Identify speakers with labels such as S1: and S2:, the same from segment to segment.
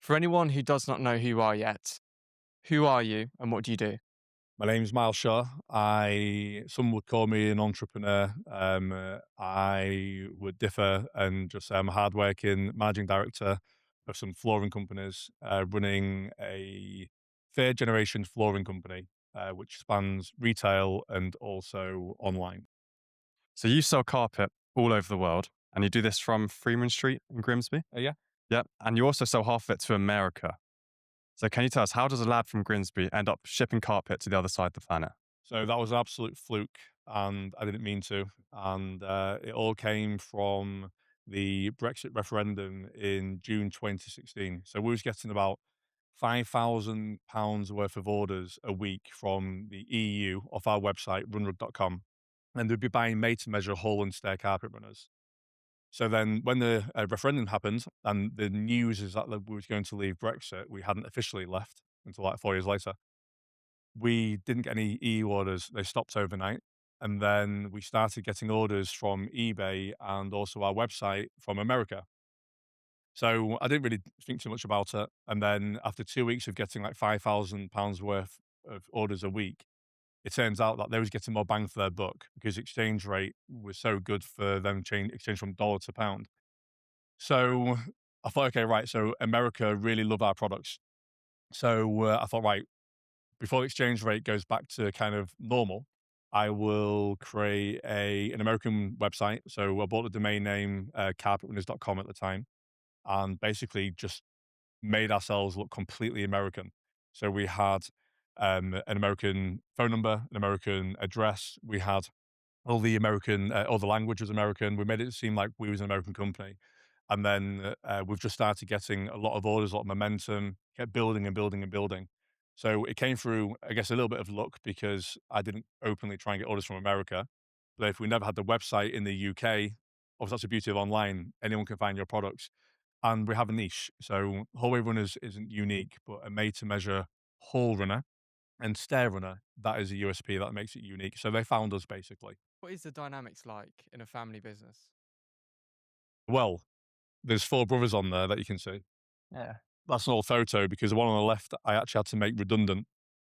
S1: For anyone who does not know who you are yet, who are you and what do you do?
S2: My name's Myles Shaw. Some would call me an entrepreneur. I would differ and just say I'm a hardworking managing director of some flooring companies, running a third generation flooring company, which spans retail and also online.
S1: So you sell carpet all over the world and you do this from Freeman Street in Grimsby?
S2: Yeah.
S1: Yep. And you also sell half of it to America. So can you tell us, how does a lad from Grimsby end up shipping carpet to the other side of the planet?
S2: So that was an absolute fluke, and I didn't mean to. And it all came from the Brexit referendum in June 2016. So we was getting about £5,000 worth of orders a week from the EU off our website, runrug.com, and they'd be buying made to measure hull and stair carpet runners. So then, when the referendum happened, and the news is that we was going to leave Brexit, we hadn't officially left until like 4 years later. We didn't get any EU orders. They stopped overnight. And then we started getting orders from eBay and also our website from America. So I didn't really think too much about it. And then after 2 weeks of getting like £5,000 worth of orders a week, it turns out that they was getting more bang for their buck because exchange rate was so good for them exchange from dollar to pound. So I thought, okay, right. So America really love our products. So I thought, right, before the exchange rate goes back to kind of normal, I will create an American website. So I bought the domain name carpetwinners.com at the time and basically just made ourselves look completely American. So we had an American phone number, an American address. We had all the language was American. We made it seem like we was an American company. And then we've just started getting a lot of orders, a lot of momentum, kept building and building and building. So it came through, I guess, a little bit of luck because I didn't openly try and get orders from America. But if we never had the website in the UK, obviously that's the beauty of online, anyone can find your products. And we have a niche. So hallway runners isn't unique, but a made to measure hall runner and stair runner, that is a USP that makes it unique. So they found us basically.
S1: What is the dynamics like in a family business?
S2: Well, there's 4 brothers on there that you can see.
S1: Yeah.
S2: That's an old photo because the one on the left, I actually had to make redundant,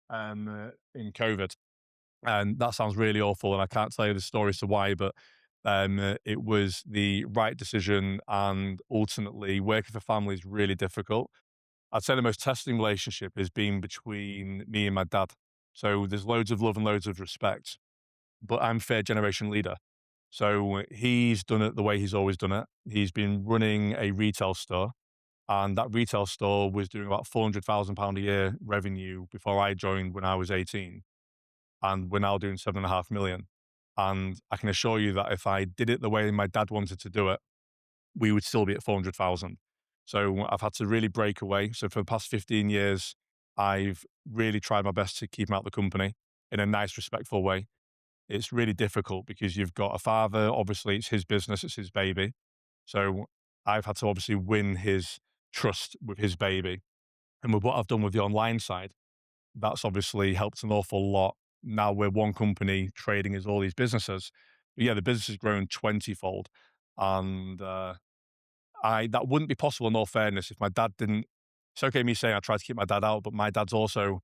S2: in COVID, and that sounds really awful, and I can't tell you the story as to why, but, it was the right decision, and ultimately, working for family is really difficult. I'd say the most testing relationship has been between me and my dad. So there's loads of love and loads of respect, but I'm third generation leader. So he's done it the way he's always done it. He's been running a retail store, and that retail store was doing about £400,000 a year revenue before I joined when I was 18. And we're now doing 7.5 million. And I can assure you that if I did it the way my dad wanted to do it, we would still be at 400,000. So I've had to really break away. So for the past 15 years, I've really tried my best to keep him out of the company in a nice, respectful way. It's really difficult because you've got a father, obviously it's his business, it's his baby. So I've had to obviously win his trust with his baby. And with what I've done with the online side, that's obviously helped an awful lot. Now we're one company trading as all these businesses. But yeah, the business has grown 20-fold. And I that wouldn't be possible in all fairness if my dad didn't. It's okay me saying I tried to keep my dad out, but my dad's also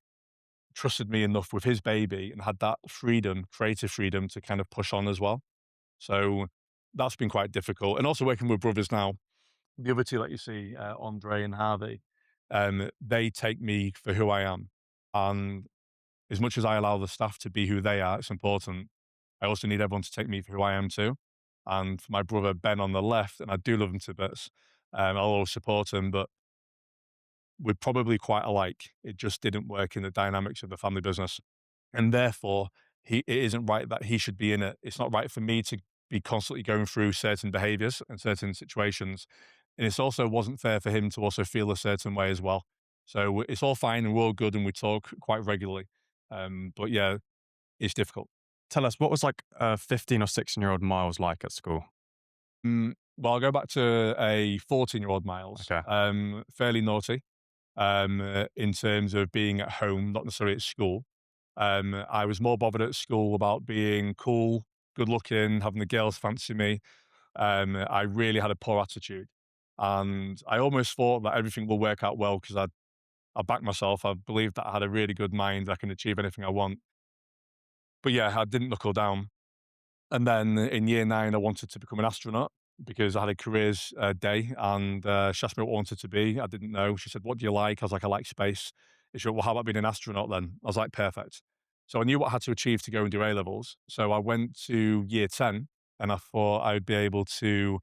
S2: trusted me enough with his baby and had that freedom, creative freedom to kind of push on as well. So that's been quite difficult. And also working with brothers now, the other two that you see, Andre and Harvey, they take me for who I am. And as much as I allow the staff to be who they are, it's important. I also need everyone to take me for who I am too. And for my brother Ben on the left, and I do love him to bits, I'll always support him, but we're probably quite alike. It just didn't work in the dynamics of the family business. And therefore, it isn't right that he should be in it. It's not right for me to be constantly going through certain behaviors and certain situations. And it also wasn't fair for him to also feel a certain way as well. So it's all fine and we're all good and we talk quite regularly. But yeah, it's difficult.
S1: Tell us, what was like 15 or 16-year-old Miles like at school?
S2: Well, I'll go back to a 14-year-old Miles,
S1: Okay.
S2: fairly naughty in terms of being at home, not necessarily at school. I was more bothered at school about being cool, good looking, having the girls fancy me. I really had a poor attitude. And I almost thought that everything will work out well because I backed myself. I believed that I had a really good mind. I can achieve anything I want. But yeah, I didn't knuckle down. And then in year 9, I wanted to become an astronaut because I had a careers day, and she asked me what I wanted to be. I didn't know. She said, "What do you like?" I was like, "I like space." And she went, "Well, how about being an astronaut then?" I was like, "Perfect." So I knew what I had to achieve to go and do A levels. So I went to year 10 and I thought I'd be able to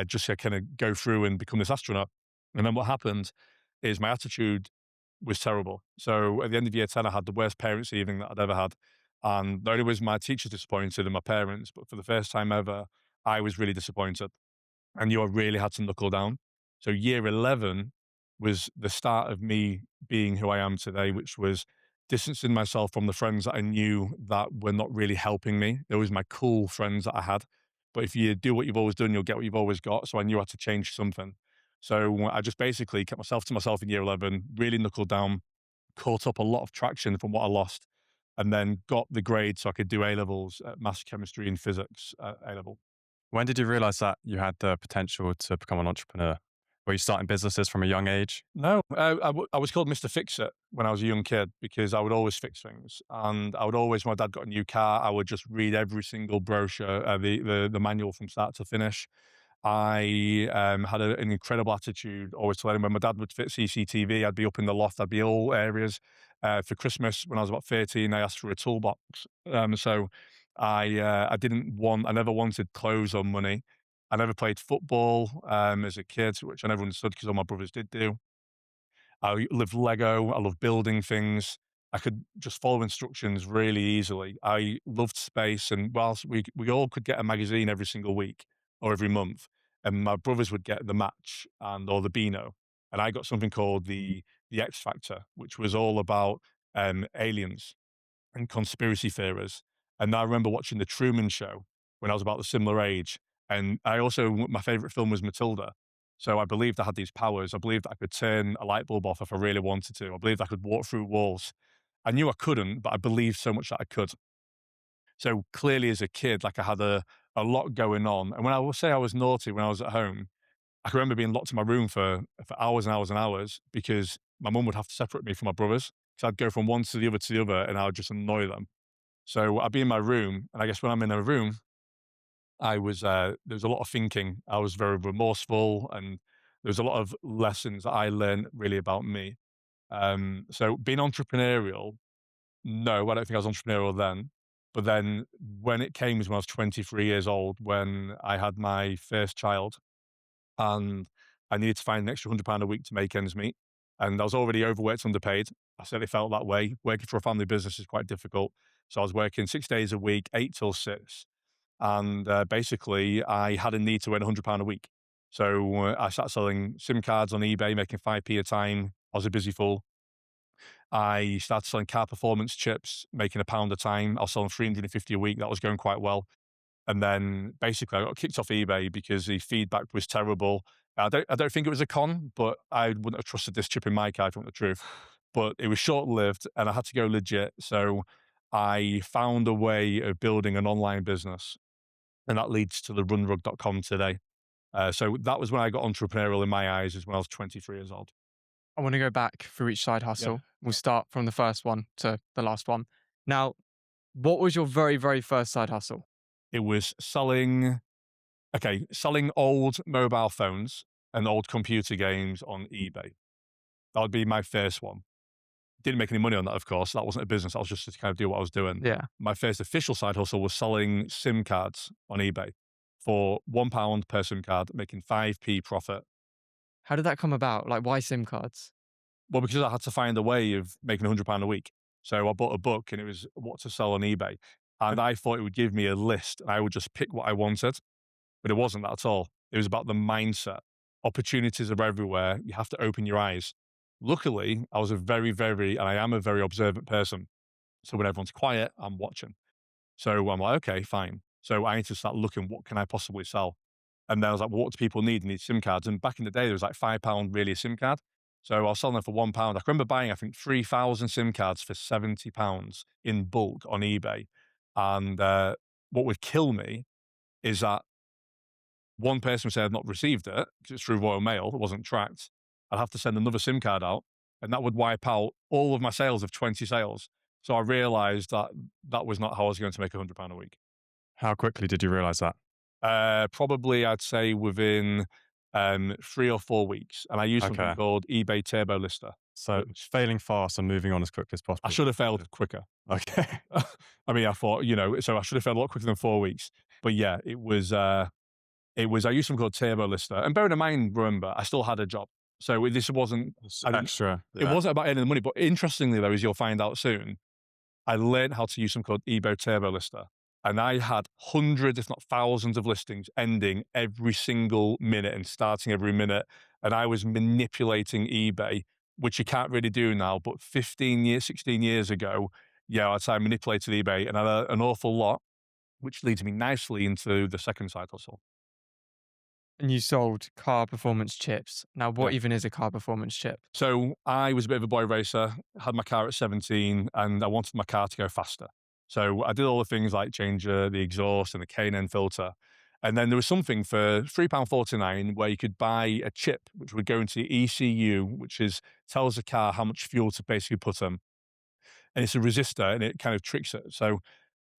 S2: just kind of go through and become this astronaut. And then what happened is my attitude was terrible. So at the end of year 10, I had the worst parents' evening that I'd ever had. And not only was my teachers disappointed and my parents, but for the first time ever, I was really disappointed. I knew I really had to knuckle down. So year 11 was the start of me being who I am today, which was distancing myself from the friends that I knew that were not really helping me. They was my cool friends that I had. But if you do what you've always done, you'll get what you've always got. So I knew I had to change something. So I just basically kept myself to myself in year 11, really knuckled down, caught up a lot of traction from what I lost, and then got the grade so I could do A levels at maths, chemistry, and physics at A level.
S1: When did you realize that you had the potential to become an entrepreneur? Were you starting businesses from a young age?
S2: No, I was called Mr. Fix It when I was a young kid because I would always fix things, and I would always, when my dad got a new car, I would just read every single brochure, the manual from start to finish. I had an incredible attitude always to learn. When my dad would fit CCTV, I'd be up in the loft. I'd be all areas. For Christmas, when I was about 13, I asked for a toolbox. So I didn't want, I never wanted clothes or money. I never played football as a kid, which I never understood because all my brothers did do. I love Lego. I love building things. I could just follow instructions really easily. I loved space, and whilst we all could get a magazine every single week or every month, and my brothers would get the Match and or the Beano, and I got something called the X Factor, which was all about aliens and conspiracy theories. And I remember watching The Truman Show when I was about the similar age. And I also, my favorite film was Matilda. So I believed I had these powers. I believed I could turn a light bulb off if I really wanted to. I believed I could walk through walls. I knew I couldn't, but I believed so much that I could. So clearly, as a kid, like I had a lot going on. And when I will say I was naughty when I was at home, I can remember being locked in my room for hours and hours and hours because my mum would have to separate me from my brothers. So I'd go from one to the other, and I would just annoy them. So I'd be in my room, and I guess when I'm in a room, I was there was a lot of thinking. I was very remorseful, and there was a lot of lessons that I learned really about me. So being entrepreneurial, no, I don't think I was entrepreneurial then. But then when it came was when I was 23 years old, when I had my first child, and I needed to find an extra £100 a week to make ends meet. And I was already overworked, underpaid. I certainly felt that way. Working for a family business is quite difficult. So I was working 6 days a week, 8 till 6. And basically, I had a need to earn £100 a week. So I started selling SIM cards on eBay, making 5p a time. I was a busy fool. I started selling car performance chips, making a pound a time. I was selling 350 a week. That was going quite well. And then basically I got kicked off eBay because the feedback was terrible. I don't think it was a con, but I wouldn't have trusted this chip in my car if I want the truth. But it was short lived and I had to go legit. So I found a way of building an online business, and that leads to the runrug.com today. So that was when I got entrepreneurial in my eyes, is when I was 23 years old.
S3: I want to go back through each side
S2: Yeah.
S3: hustle. We'll
S2: Yeah.
S3: start from the first one to the last one. Now, what was your very, very first side hustle?
S2: It was selling old mobile phones and old computer games on eBay. That would be my first one. Didn't make any money on that, of course. That wasn't a business. I was just to kind of do what I was doing.
S3: Yeah.
S2: My first official side hustle was selling SIM cards on eBay for £1 per SIM card, making 5p profit.
S3: How did that come about? Like, why SIM cards?
S2: Well, because I had to find a way of making £100 a week. So I bought a book and it was what to sell on eBay. And I thought it would give me a list and I would just pick what I wanted. But it wasn't that at all. It was about the mindset. Opportunities are everywhere. You have to open your eyes. Luckily, I was a very, very, and I am a very observant person. So when everyone's quiet, I'm watching. So I'm like, okay, fine. So I need to start looking, what can I possibly sell? And then I was like, well, what do people need? They need SIM cards. And back in the day, there was like £5 really a SIM card. So I was selling them for £1. I can remember buying, I think, 3,000 SIM cards for £70 in bulk on eBay. And what would kill me is that one person would say I'd not received it because it's through Royal Mail, it wasn't tracked. I'd have to send another SIM card out, and that would wipe out all of my sales of 20 sales. So I realized that that was not how I was going to make £100 a week.
S1: How quickly did you realize that?
S2: Probably I'd say within 3 or 4 weeks. And I used something
S1: Okay.
S2: called eBay Turbo Lister.
S1: So failing fast and moving on as quickly as
S2: I
S1: possible.
S2: should have failed quicker.
S1: Okay.
S2: I mean, I thought, so I should have failed a lot quicker than 4 weeks. But yeah, it was, I used something called Turbo Lister. And bearing in mind, remember, I still had a job. So this wasn't,
S1: It's
S2: I didn't,
S1: extra.
S2: it wasn't about earning the money. But interestingly, though, as you'll find out soon, I learned how to use something called eBay Turbo Lister. And I had hundreds, if not thousands, of listings ending every single minute and starting every minute. And I was manipulating eBay, which you can't really do now. But 15 years, 16 years ago, yeah, I'd say I manipulated eBay and I had an awful lot, which leads me nicely into the second side hustle.
S3: And you sold car performance chips. Now, what
S2: Yeah.
S3: even is a car performance chip?
S2: So I was a bit of a boy racer, had my car at 17, and I wanted my car to go faster. So I did all the things like change the exhaust and the K&N filter. And then there was something for £3.49 where you could buy a chip, which would go into the ECU, which tells the car how much fuel to basically put in. And it's a resistor and it kind of tricks it. So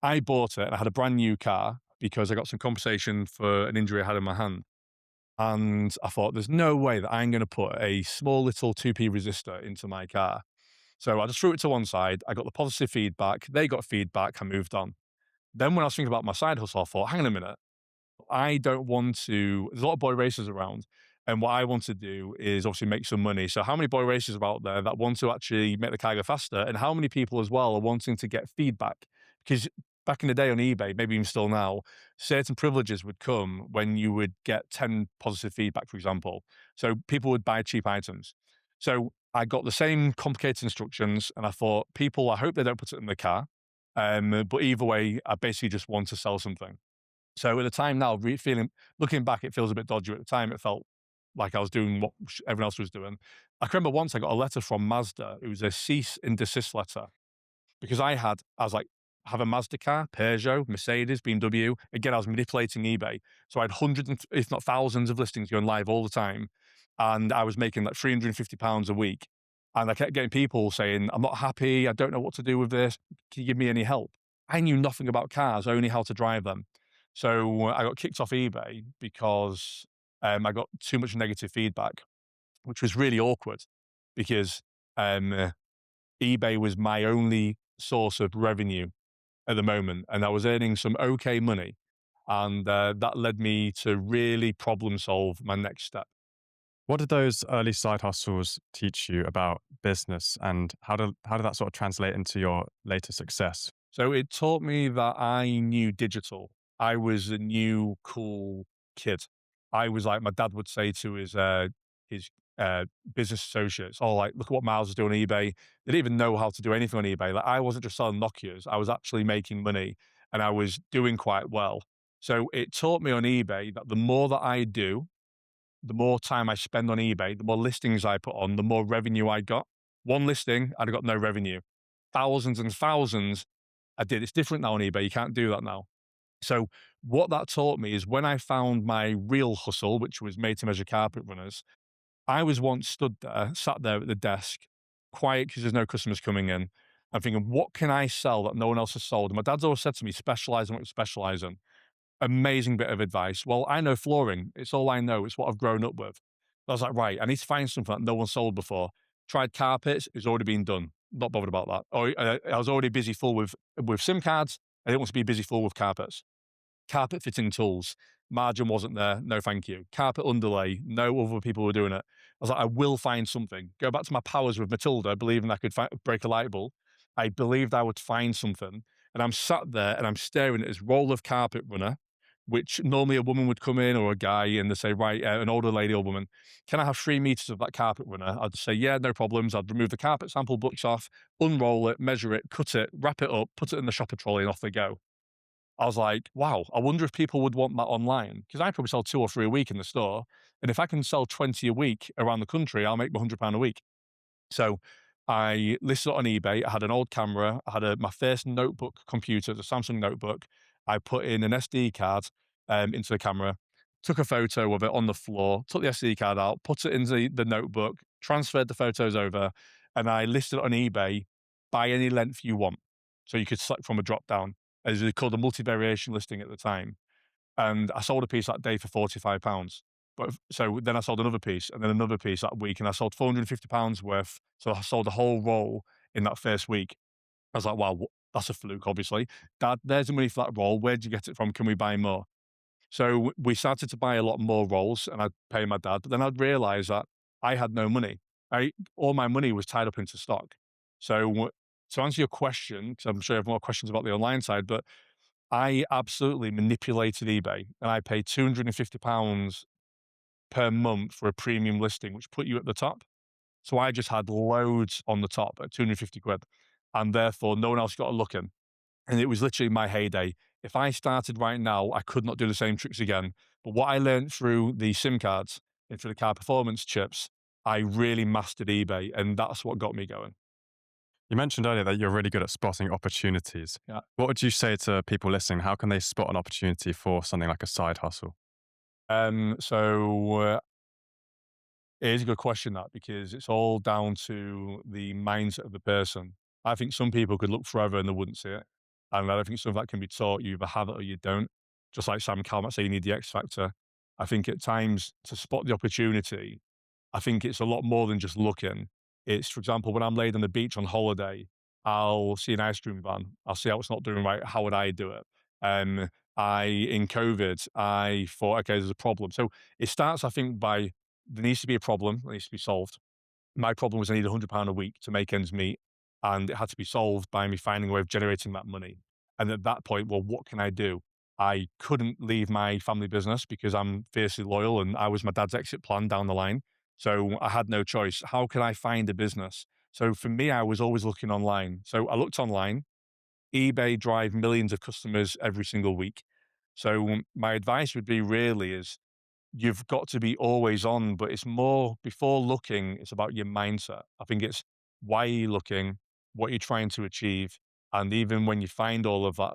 S2: I bought it and I had a brand new car because I got some compensation for an injury I had in my hand. And I thought, there's no way that I'm going to put a small little 2p resistor into my car. So I just threw it to one side. I got the positive feedback. They got feedback. I moved on. Then when I was thinking about my side hustle, I thought, hang on a minute. I don't want to, there's a lot of boy racers around. And what I want to do is obviously make some money. So how many boy racers are out there that want to actually make the car go faster? And how many people as well are wanting to get feedback? Because back in the day on eBay, maybe even still now, certain privileges would come when you would get 10 positive feedback, for example. So people would buy cheap items. So I got the same complicated instructions and I thought, people, I hope they don't put it in the car. But either way, I basically just want to sell something. So at the time now, looking back, it feels a bit dodgy. At the time, it felt like I was doing what everyone else was doing. I can remember once I got a letter from Mazda. It was a cease and desist letter because I was like, have a Mazda car, Peugeot, Mercedes, BMW. Again, I was manipulating eBay. So I had hundreds, if not thousands of listings going live all the time. And I was making like £350 a week. And I kept getting people saying, I'm not happy. I don't know what to do with this. Can you give me any help? I knew nothing about cars, only how to drive them. So I got kicked off eBay because I got too much negative feedback, which was really awkward because eBay was my only source of revenue at the moment, and I was earning some okay money. And that led me to really problem solve my next step.
S1: What did those early side hustles teach you about business, and how did that sort of translate into your later success?
S2: So it taught me that I knew digital. I was a new cool kid. I was like my dad would say to his business associates, "Oh, like look at what Myles is doing on eBay." They didn't even know how to do anything on eBay. Like I wasn't just selling Nokias. I was actually making money, and I was doing quite well. So it taught me on eBay that the more that I do, the more time I spend on eBay, the more listings I put on, the more revenue I got. One listing, I'd have got no revenue. Thousands and thousands, I did. It's different now on eBay. You can't do that now. So what that taught me is when I found my real hustle, which was made to measure carpet runners, I was once sat there at the desk, quiet because there's no customers coming in. I'm thinking, what can I sell that no one else has sold? And my dad's always said to me, specialize in what you specialize in. Amazing bit of advice. Well, I know flooring. It's all I know. It's what I've grown up with. I was like, right, I need to find something that no one sold before. Tried carpets. It's already been done. Not bothered about that. Or I was already busy full with SIM cards. I didn't want to be busy full with carpets. Carpet fitting tools. Margin wasn't there. No, thank you. Carpet underlay. No other people were doing it. I was like, I will find something. Go back to my powers with Matilda, believing I could break a light bulb. I believed I would find something. And I'm sat there and I'm staring at this roll of carpet runner, which normally a woman would come in or a guy and they say, right, an older lady or woman, can I have 3 meters of that carpet runner? I'd say, yeah, no problems. I'd remove the carpet sample books off, unroll it, measure it, cut it, wrap it up, put it in the shopper trolley and off they go. I was like, wow, I wonder if people would want that online because I probably sell 2 or 3 a week in the store. And if I can sell 20 a week around the country, I'll make £100 a week. So I listed it on eBay. I had an old camera. I had my first notebook computer, the Samsung notebook. I put in an SD card into the camera, took a photo of it on the floor, took the SD card out, put it in the notebook, transferred the photos over, and I listed it on eBay by any length you want. So you could select from a drop down, as it was called a multi-variation listing at the time. And I sold a piece that day for £45. But so then I sold another piece and then another piece that week, and I sold £450 worth. So I sold a whole roll in that first week. I was like, wow, that's a fluke, obviously. Dad, there's the money for that roll. Where'd you get it from? Can we buy more? So we started to buy a lot more rolls and I'd pay my dad, but then I'd realize that I had no money. All my money was tied up into stock. So to answer your question, because I'm sure you have more questions about the online side, but I absolutely manipulated eBay and I paid £250 per month for a premium listing, which put you at the top. So I just had loads on the top at 250 quid. And therefore, no one else got a look in. And it was literally my heyday. If I started right now, I could not do the same tricks again. But what I learned through the SIM cards and through the car performance chips, I really mastered eBay. And that's what got me going.
S1: You mentioned earlier that you're really good at spotting opportunities.
S2: Yeah.
S1: What would you say to people listening? How can they spot an opportunity for something like a side hustle?
S2: So it is a good question, that, because it's all down to the mindset of the person. I think some people could look forever and they wouldn't see it. And I don't think some of that can be taught. You either have it or you don't. Just like Sam Calmat say, you need the X factor. I think at times to spot the opportunity, I think it's a lot more than just looking. It's, for example, when I'm laid on the beach on holiday, I'll see an ice cream van. I'll see how it's not doing right. How would I do it? Um, in COVID, I thought, okay, there's a problem. So it starts, I think, by there needs to be a problem that needs to be solved. My problem was I needed £100 a week to make ends meet, and it had to be solved by me finding a way of generating that money. And at that point, well, what can I do? I couldn't leave my family business because I'm fiercely loyal and I was my dad's exit plan down the line. So I had no choice. How can I find a business? So for me, I was always looking online. So I looked online. eBay drive millions of customers every single week. So my advice would be really is you've got to be always on, but it's more before looking, it's about your mindset. I think it's why are you looking, what you're trying to achieve. And even when you find all of that,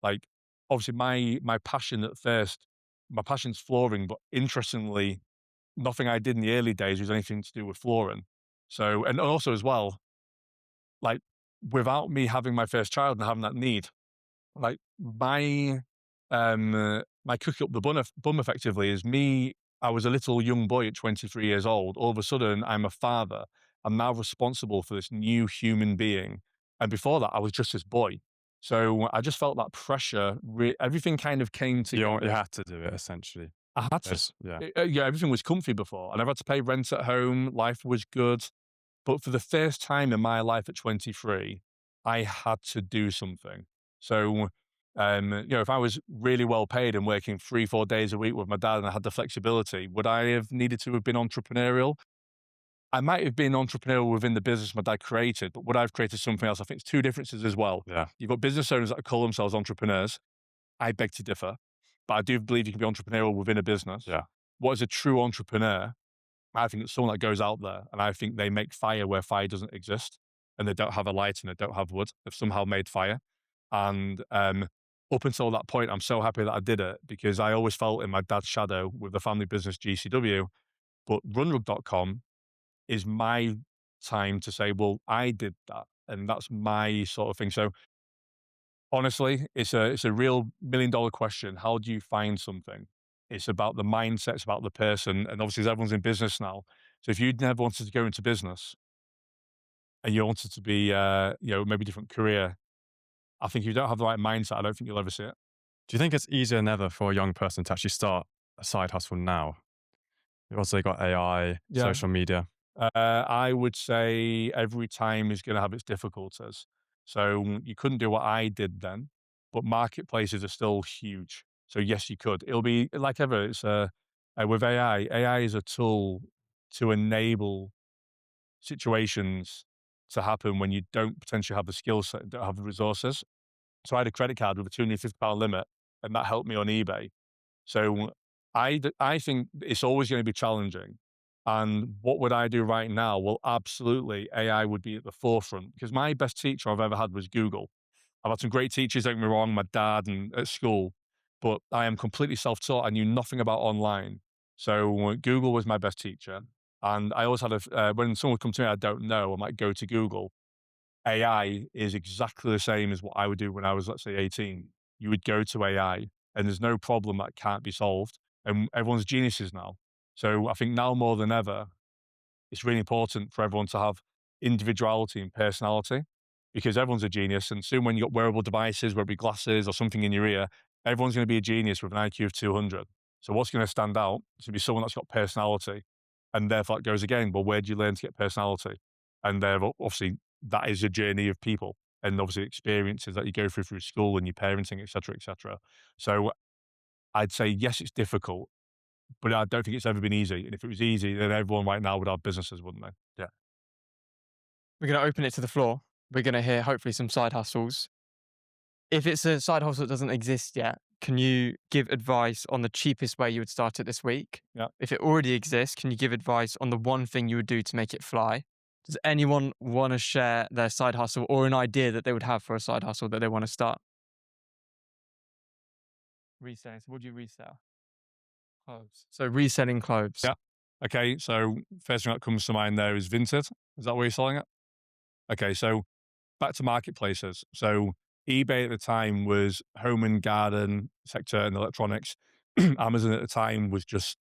S2: like obviously my passion at first, my passion's flooring, but interestingly, nothing I did in the early days was anything to do with flooring. So, and also as well, like without me having my first child and having that need, like my cookie up the bum effectively is me. I was a little young boy at 23 years old. All of a sudden, I'm a father. I'm now responsible for this new human being. And before that, I was just this boy. So I just felt that pressure. Everything kind of came
S1: You
S2: together.
S1: had to do it essentially.
S2: I had to.
S1: Yeah.
S2: Yeah, everything was comfy before. I never had to pay rent at home. Life was good. But for the first time in my life at 23, I had to do something. So, if I was really well paid and working 3, 4 days a week with my dad and I had the flexibility, would I have needed to have been entrepreneurial? I might have been entrepreneurial within the business my dad created, but would I have created something else? I think it's two differences as well.
S1: Yeah.
S2: You've got business owners that call themselves entrepreneurs. I beg to differ, but I do believe you can be entrepreneurial within a business.
S1: Yeah.
S2: What is a true entrepreneur? I think it's someone that goes out there and I think they make fire where fire doesn't exist and they don't have a light and they don't have wood. They've somehow made fire. And up until that point, I'm so happy that I did it because I always felt in my dad's shadow with the family business GCW. But runrug.com is my time to say, well, I did that. And that's my sort of thing. So honestly, it's a real $1 million question. How do you find something? It's about the mindset, it's about the person. And obviously, everyone's in business now. So if you'd never wanted to go into business and you wanted to be, maybe a different career, I think if you don't have the right mindset, I don't think you'll ever see it.
S1: Do you think it's easier than ever for a young person to actually start a side hustle now? Also, they got AI,
S2: Yeah.
S1: social media.
S2: I would say every time is going to have its difficulties. So you couldn't do what I did then, but marketplaces are still huge. So yes, you could. It'll be like ever. It's with AI. AI is a tool to enable situations to happen when you don't potentially have the skill set, don't have the resources. So I had a credit card with a £250 limit, and that helped me on eBay. So I think it's always going to be challenging. And what would I do right now? Well, absolutely, AI would be at the forefront because my best teacher I've ever had was Google. I've had some great teachers, don't get me wrong, my dad and at school. but I am completely self-taught. I knew nothing about online. So Google was my best teacher. And I always had when someone would come to me, I don't know, I might go to Google. AI is exactly the same as what I would do when I was, let's say, 18. You would go to AI and there's no problem that can't be solved. And everyone's geniuses now. So I think now more than ever, it's really important for everyone to have individuality and personality because everyone's a genius. And soon when you got wearable devices, whether it be glasses or something in your ear, everyone's going to be a genius with an IQ of 200. So what's going to stand out is to be someone that's got personality. And therefore it goes again, well, where do you learn to get personality? And obviously that is a journey of people and obviously experiences that you go through school and your parenting, et cetera, et cetera. So I'd say, yes, it's difficult, but I don't think it's ever been easy. And if it was easy, then everyone right now would have businesses, wouldn't they? Yeah.
S3: We're going to open it to the floor. We're going to hear hopefully some side hustles. If it's a side hustle that doesn't exist yet, can you give advice on the cheapest way you would start it this week?
S2: Yeah.
S3: If it already exists, can you give advice on the one thing you would do to make it fly? Does anyone want to share their side hustle or an idea that they would have for a side hustle that they want to start? Reselling. So what do you resell? Clothes. So reselling clothes.
S2: Yeah. Okay. So first thing that comes to mind there is Vinted. Is that where you're selling it? Okay. So back to marketplaces. So eBay at the time was home and garden sector and electronics. Amazon at the time was just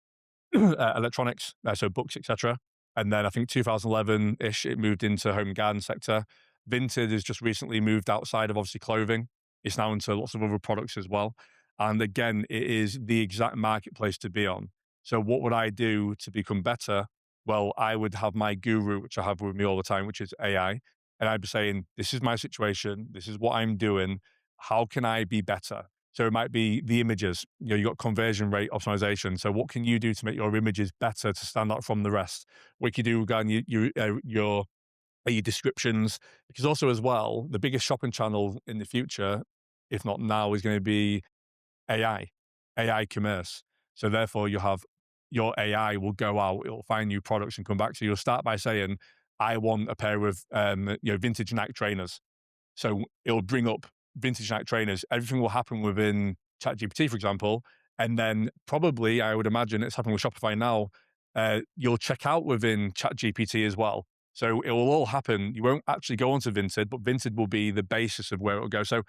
S2: electronics, so books, etc. And then I think 2011-ish, it moved into home and garden sector. Vinted has just recently moved outside of obviously clothing. It's now into lots of other products as well. And again, it is the exact marketplace to be on. So what would I do to become better? Well, I would have my guru, which I have with me all the time, which is AI. And I'd be saying, this is my situation. This is what I'm doing. How can I be better? So it might be the images. You know, you got conversion rate optimization. So what can you do to make your images better to stand out from the rest? What can you do regarding your descriptions? Because also as well, the biggest shopping channel in the future, if not now, is going to be AI commerce. So therefore, you have your AI will go out, it'll find new products and come back. So you'll start by saying, "I want a pair of vintage Nike trainers." So it'll bring up vintage Nike trainers. Everything will happen within ChatGPT, for example. And then probably, I would imagine it's happening with Shopify now, you'll check out within ChatGPT as well. So it will all happen. You won't actually go onto Vinted, but Vinted will be the basis of where it will go. So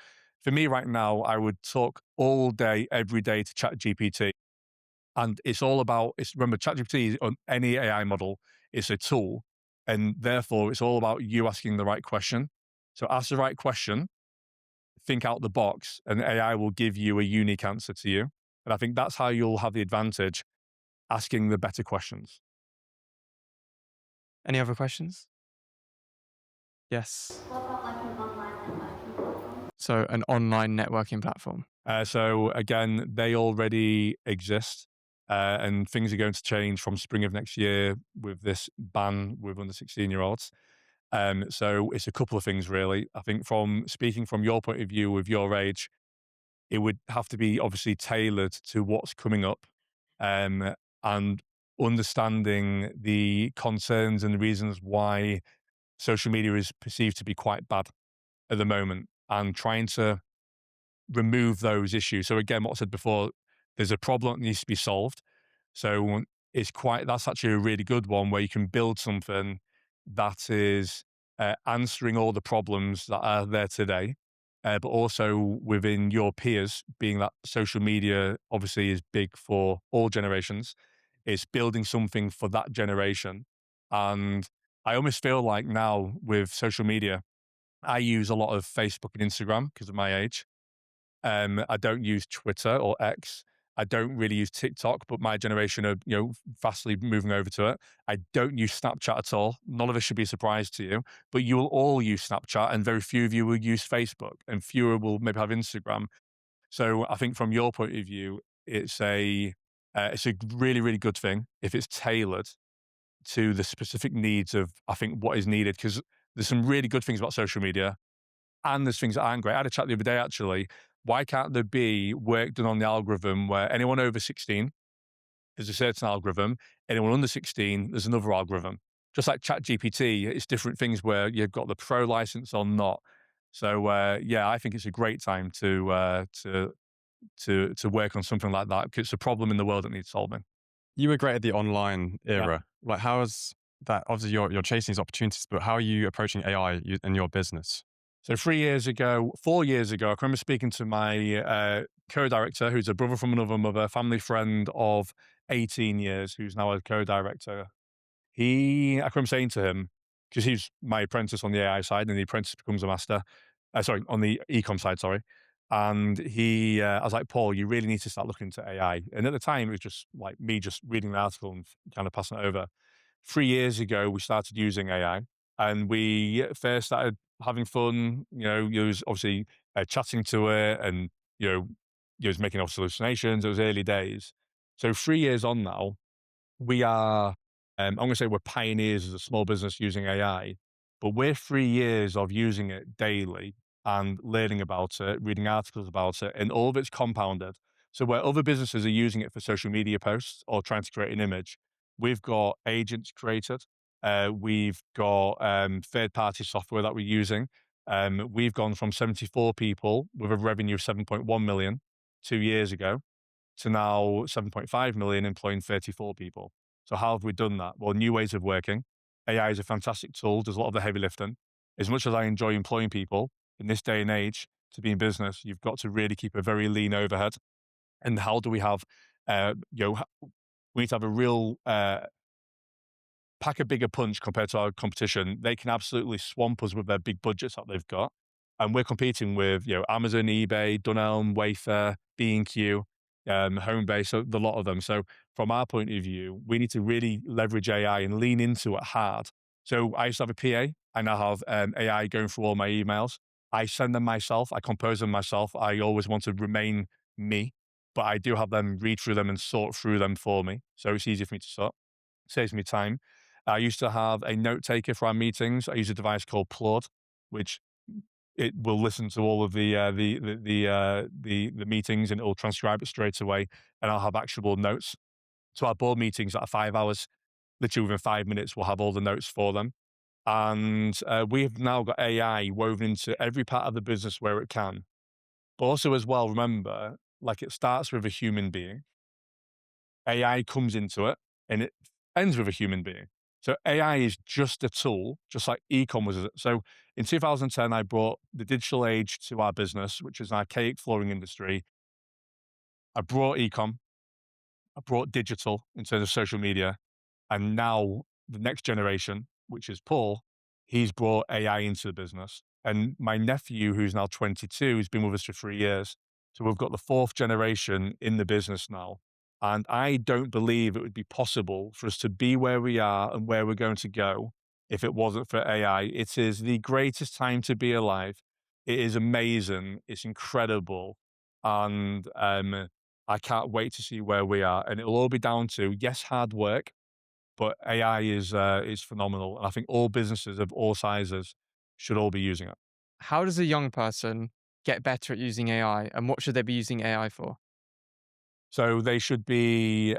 S2: for me right now, I would talk all day, every day to ChatGPT. And it's all about, remember, ChatGPT on any AI model, it's a tool. And therefore, it's all about you asking the right question. So ask the right question, think out the box, and AI will give you a unique answer to you. And I think that's how you'll have the advantage, asking the better questions.
S3: Any other questions? Yes.
S4: What about like an online networking platform?
S3: So an online networking platform.
S2: So again, they already exist. And things are going to change from spring of next year with this ban with under 16-year-olds. So it's a couple of things really. I think from speaking from your point of view with your age, it would have to be obviously tailored to what's coming up, and understanding the concerns and the reasons why social media is perceived to be quite bad at the moment and trying to remove those issues. So again, what I said before, there's a problem that needs to be solved. So that's actually a really good one where you can build something that is answering all the problems that are there today, but also within your peers, being that social media obviously is big for all generations. It's building something for that generation. And I almost feel like now with social media, I use a lot of Facebook and Instagram because of my age. I don't use Twitter or X. I don't really use TikTok, but my generation are, fastly moving over to it. I don't use Snapchat at all. None of this should be a surprise to you, but you will all use Snapchat and very few of you will use Facebook and fewer will maybe have Instagram. So I think from your point of view, it's a really, really good thing if it's tailored to the specific needs of, I think, what is needed. Because there's some really good things about social media and there's things that aren't great. I had a chat the other day, actually. Why can't there be work done on the algorithm where anyone over 16, there's a certain algorithm, anyone under 16, there's another algorithm? Just like ChatGPT, it's different things where you've got the pro license or not. So, I think it's a great time to to work on something like that because it's a problem in the world that needs solving.
S1: You were great at the online
S2: Yeah.
S1: era. Like, how is that? Obviously, you're chasing these opportunities, but how are you approaching AI in your business?
S2: So 4 years ago, I can remember speaking to my co-director, who's a brother from another mother, family friend of 18 years, who's now a co-director. I remember saying to him, because he's my apprentice on the AI side, and the apprentice becomes a master. Sorry, on the ecom side, sorry. And I was like, Paul, you really need to start looking into AI. And at the time, it was just like me just reading an article and kind of passing it over. 3 years ago, we started using AI, and we first started having fun. You was obviously chatting to it, and you was making hallucinations. It was early days. So 3 years on now, we are, I'm going to say we're pioneers as a small business using AI, but we're 3 years of using it daily and learning about it, reading articles about it, and all of it's compounded. So where other businesses are using it for social media posts or trying to create an image, we've got agents created. We've got third-party software that we're using. We've gone from 74 people with a revenue of 7.1 million 2 years ago to now 7.5 million, employing 34 people. So how have we done that? Well, new ways of working. AI is a fantastic tool, does a lot of the heavy lifting. As much as I enjoy employing people, in this day and age, to be in business, you've got to really keep a very lean overhead. And how do we have, we need to have a real pack a bigger punch compared to our competition. They can absolutely swamp us with their big budgets that they've got. And we're competing with, Amazon, eBay, Dunelm, Wayfair, B&Q, Homebase, so the lot of them. So from our point of view, we need to really leverage AI and lean into it hard. So I used to have a PA. I now have AI going through all my emails. I send them myself. I compose them myself. I always want to remain me, but I do have them read through them and sort through them for me. So it's easier for me to sort. Saves me time. I used to have a note taker for our meetings. I use a device called Claude, which it will listen to all of the meetings, and it will transcribe it straight away, and I'll have actionable notes. So our board meetings that are 5 hours, literally within 5 minutes, we'll have all the notes for them. And we've now got AI woven into every part of the business where it can. But also as well, remember, like it starts with a human being. AI comes into it and it ends with a human being. So AI is just a tool, just like e-com was. So in 2010, I brought the digital age to our business, which is an archaic flooring industry. I brought e-com, I brought digital in terms of social media. And now the next generation, which is Paul, he's brought AI into the business. And my nephew, who's now 22, has been with us for 3 years. So we've got the fourth generation in the business now. And I don't believe it would be possible for us to be where we are and where we're going to go if it wasn't for AI. It is the greatest time to be alive. It is amazing. It's incredible. And I can't wait to see where we are. And it'll all be down to, yes, hard work, but AI is phenomenal. And I think all businesses of all sizes should all be using it.
S3: How does a young person get better at using AI, and what should they be using AI for?
S2: So they should be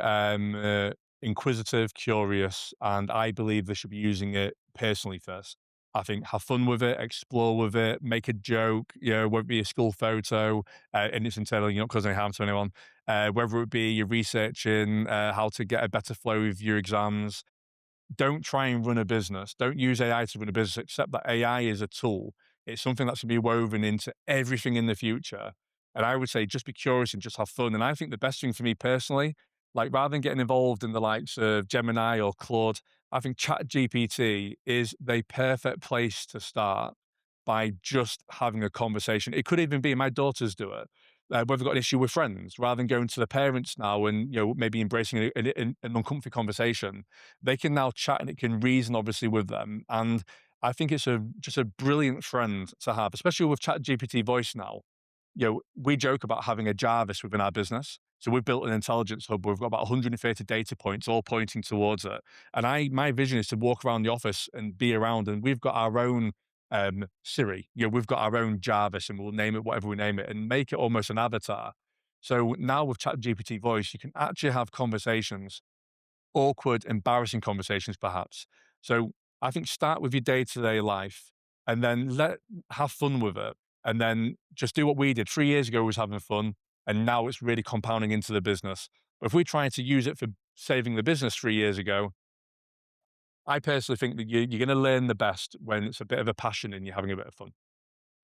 S2: inquisitive, curious, and I believe they should be using it personally first. I think have fun with it, explore with it, make a joke, whether it be a school photo and it's internal, you're not causing any harm to anyone, whether it be you're researching how to get a better flow with your exams. Don't try and run a business. Don't use AI to run a business, accept that AI is a tool. It's something that's going to be woven into everything in the future. And I would say just be curious and just have fun. And I think the best thing for me personally, like rather than getting involved in the likes of Gemini or Claude, I think ChatGPT is the perfect place to start by just having a conversation. It could even be my daughters do it. Whether they've got an issue with friends, rather than going to the parents now and maybe embracing an uncomfy conversation, they can now chat and it can reason obviously with them. And I think it's just a brilliant friend to have, especially with ChatGPT voice now. We joke about having a Jarvis within our business. So we've built an intelligence hub where we've got about 130 data points all pointing towards it. And my vision is to walk around the office and be around, and we've got our own Siri. We've got our own Jarvis, and we'll name it whatever we name it and make it almost an avatar. So now with ChatGPT voice, you can actually have conversations, awkward, embarrassing conversations perhaps. So I think start with your day-to-day life and then have fun with it. And then just do what we did 3 years ago, was having fun. And now it's really compounding into the business. But if we try to use it for saving the business 3 years ago, I personally think that you're going to learn the best when it's a bit of a passion and you're having a bit of fun.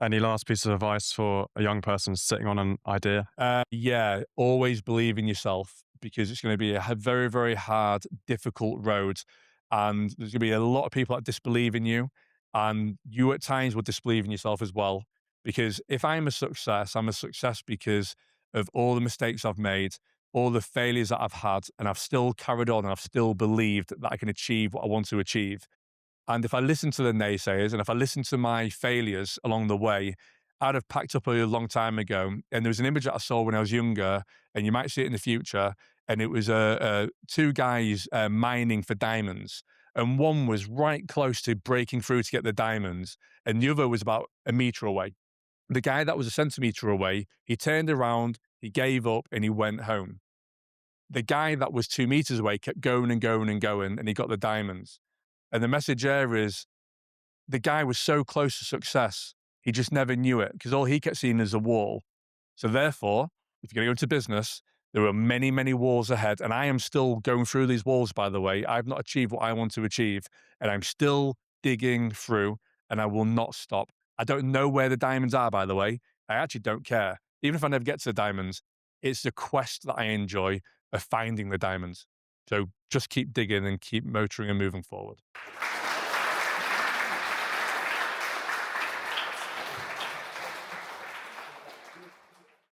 S1: Any last piece of advice for a young person sitting on an idea?
S2: Yeah, always believe in yourself, because it's going to be a very, very hard, difficult road. And there's going to be a lot of people that disbelieve in you. And you at times will disbelieve in yourself as well. Because if I'm a success because of all the mistakes I've made, all the failures that I've had, and I've still carried on and I've still believed that I can achieve what I want to achieve. And if I listen to the naysayers and if I listen to my failures along the way, I'd have packed up a long time ago. And there was an image that I saw when I was younger, and you might see it in the future. And it was two guys mining for diamonds. And one was right close to breaking through to get the diamonds, and the other was about a meter away. The guy that was a centimeter away, he turned around, he gave up, and he went home. The guy that was 2 meters away kept going and going and going, and he got the diamonds. And the message there is, the guy was so close to success, he just never knew it, because all he kept seeing is a wall. So therefore, if you're going to go into business, there are many, many walls ahead. And I am still going through these walls, by the way. I've not achieved what I want to achieve, and I'm still digging through, and I will not stop. I don't know where the diamonds are, by the way. I actually don't care. Even if I never get to the diamonds, it's the quest that I enjoy of finding the diamonds. So just keep digging and keep motoring and moving forward.